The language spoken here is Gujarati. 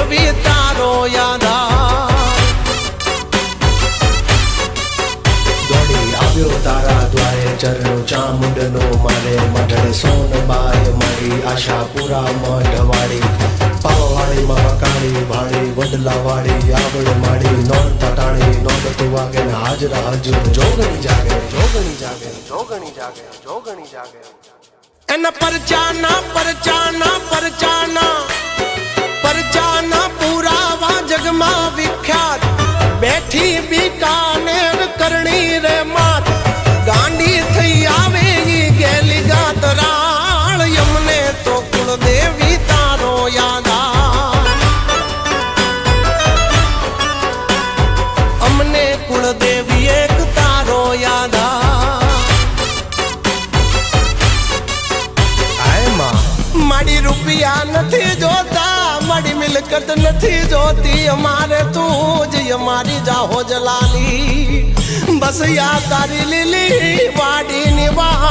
દેવી તારો યાદ દોડી આવ્યો તારા દ્વારે ચરણો ચામુંડનો મારે મઢડે સોનબાઈ મારી આશા પૂરા મઢવાડી પાવાવાળી મહાકાળી ભાળી વડલાવાળી આવડ માડી નોંધતા ટાણી નોંધતું વાગે ને હાજરા હજુર જોગણી જાગે જોગણી જાગે જોગણી જાગે જોગણી જાગે એના પરચાના પરચાના પરચાના પરચાના પુરાવા જગમાં વિખ્યાત બેઠી બીકાનેર કરણી રે માત ગાંડી થઈ આવે ઈ ગેલી ગાત રાળ યમને તો કુળદેવી તારો યાદ અમને કુળદેવી એક તારો યાદ માડી રૂપિયા નથી જોતા માડી મિલકત નથી જોતી અમારે તું જ અમારી જાહો જલાલી બસ યા તારી લીલી વાડી ની વાહ